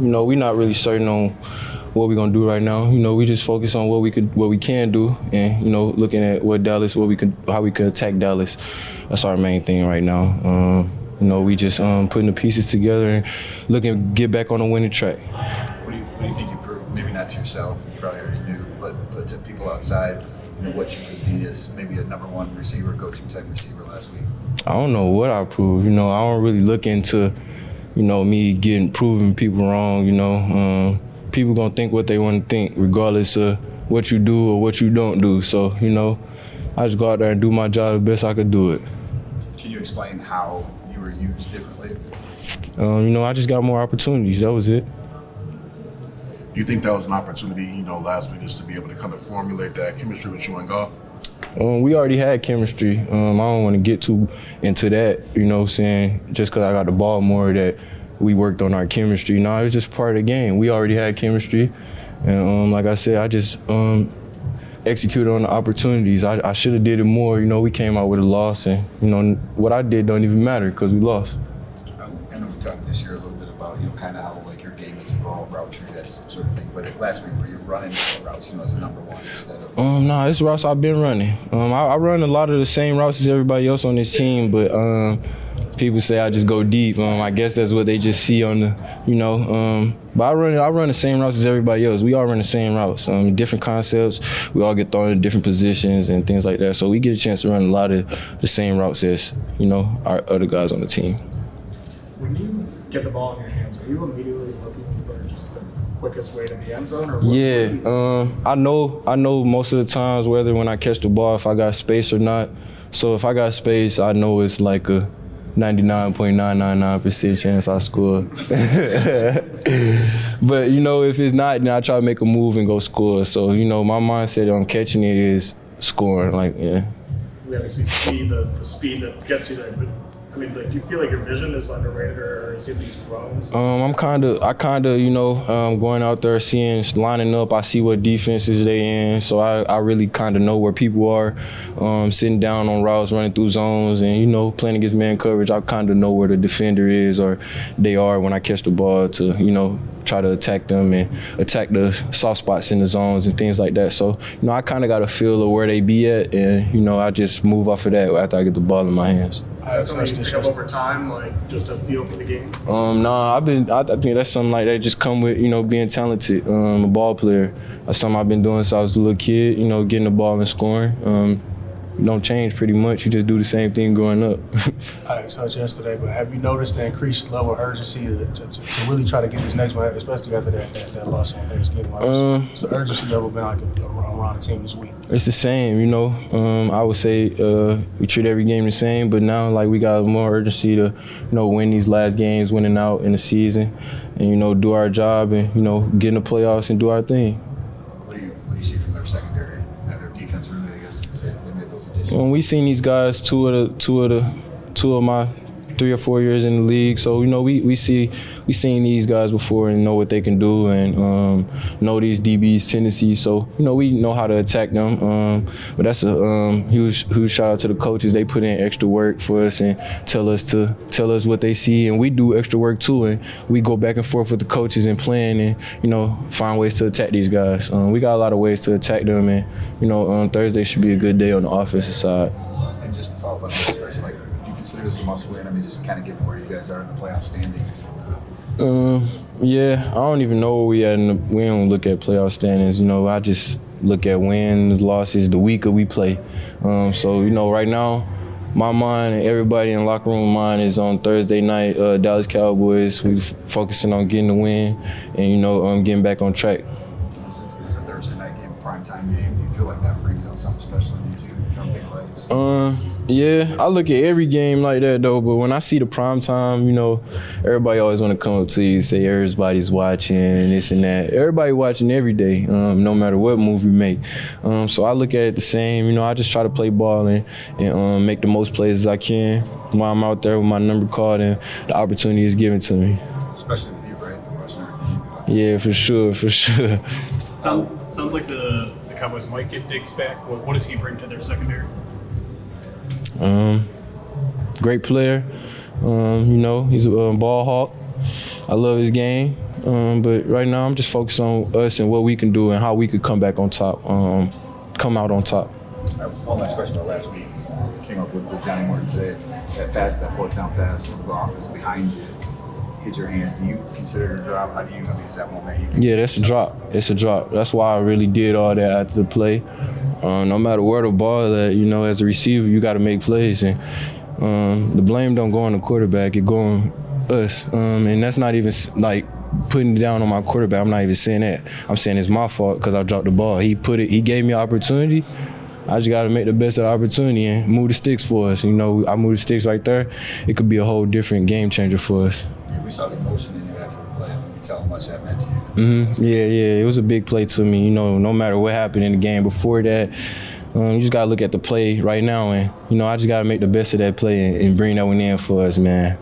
we're not really certain on what we're gonna do right now. We just focus on what we can do, and looking at how we could attack Dallas. That's our main thing right now. We just putting the pieces together and looking to get back on the winning track. What do you think you proved? Maybe not to yourself, you probably already knew, but to people outside, what you could be as maybe a number one receiver, go-to type receiver last week. I don't know what I proved. I don't really look into, me proving people wrong. People gonna think what they want to think, regardless of what you do or what you don't do. So, I just go out there and do my job the best I could do it. Can you explain how you were used differently? I just got more opportunities. That was it. Do you think that was an opportunity, last week, just to be able to kind of formulate that chemistry with you and Goff? We already had chemistry. I don't want to get too into that, just because I got the ball more that we worked on our chemistry. No, it was just part of the game. We already had chemistry. And like I said, I just executed on the opportunities. I should have did it more. We came out with a loss, and, what I did don't even matter because we lost. I know we talked this year a little bit about, kind of how your game is involved, route tree, that sort of thing. But last week, were you running routes, as number one instead of? No, it's routes I've been running. I run a lot of the same routes as everybody else on this team, but people say I just go deep. I guess that's what they just see on the, But I run the same routes as everybody else. We all run the same routes, different concepts. We all get thrown in different positions and things like that. So we get a chance to run a lot of the same routes as, our other guys on the team. When you get the ball in your hands, are you immediately looking for just the quickest way to the end zone? Or Yeah, I know most of the times whether when I catch the ball if I got space or not. So if I got space, I know it's like a 99.999% chance I score. But if it's not, then I try to make a move and go score. So my mindset on catching it is scoring. We obviously see the speed that gets you there, but do you feel like your vision is underrated, or is it these groans? I kind of, going out there, lining up. I see what defenses they in, so I really kind of know where people are, sitting down on routes, running through zones, and playing against man coverage. I kind of know where the defender is or they are when I catch the ball to try to attack them and attack the soft spots in the zones and things like that. So I kind of got a feel of where they be at, and I just move off of that after I get the ball in my hands. Is that something you pick up over time, just a feel for the game? I think that's something like that just come with, being talented, a ball player. That's something I've been doing since I was a little kid, getting the ball and scoring. Don't change pretty much. You just do the same thing growing up. I asked Hutch yesterday, but have you noticed the increased level of urgency to really try to get this next one, especially after that loss on Thanksgiving? Has the urgency level been around the team this week? It's the same, I would say we treat every game the same, but now we got more urgency to, win these last games, winning out in the season, and do our job and get in the playoffs and do our thing. What do you see from their secondary? Their defense really, I guess, they made those additions. We seen these guys two of my 3 or 4 years in the league, so we seen these guys before and know what they can do and know these DB's tendencies. So we know how to attack them. But that's a huge shout out to the coaches. They put in extra work for us and tell us what they see, and we do extra work too. And we go back and forth with the coaches and plan and find ways to attack these guys. We got a lot of ways to attack them, and Thursday should be a good day on the offensive side. And just to follow up on this question, do you consider this a must-win? Just kind of given where you guys are in the playoff standings. Yeah, I don't even know where we at. We don't look at playoff standings. I just look at wins, losses, the week we play. So right now, my mind and everybody in the locker room mind is on Thursday night, Dallas Cowboys. We focusing on getting the win and getting back on track. Since it's a Thursday night game, primetime game, do you feel like that brings out something special in you too? Big lights. Yeah, I look at every game like that though, but when I see the prime time, everybody always want to come up to you and say everybody's watching and this and that. Everybody watching every day, no matter what move we make. So I look at it the same. I just try to play ball and make the most plays as I can while I'm out there with my number card and the opportunity is given to me. Especially with you, right? Yeah, for sure. Sounds like the Cowboys might get Diggs back. What does he bring to their secondary? Great player. He's a ball hawk. I love his game. But right now, I'm just focused on us and what we can do and how we could come back on top, come out on top. One last question about last week. Came up with Johnny Morton today. That pass, that fourth down pass from Goff is behind you. Hit your hands. Do you consider it a drop? How do you? I mean, is that one that you? Yeah, that's a drop. It's a drop. That's why I really did all that after the play. No matter where the ball at, as a receiver, you got to make plays, and the blame don't go on the quarterback. It go on us, and that's not even like putting it down on my quarterback. I'm not even saying that. I'm saying it's my fault because I dropped the ball. He gave me an opportunity. I just got to make the best of the opportunity and move the sticks for us. I move the sticks right there. It could be a whole different game changer for us. We saw the emotion in you after the play. You tell how much that meant to you. Yeah, it was a big play to me. No matter what happened in the game before that, you just got to look at the play right now. And, I just got to make the best of that play and bring that one in for us, man.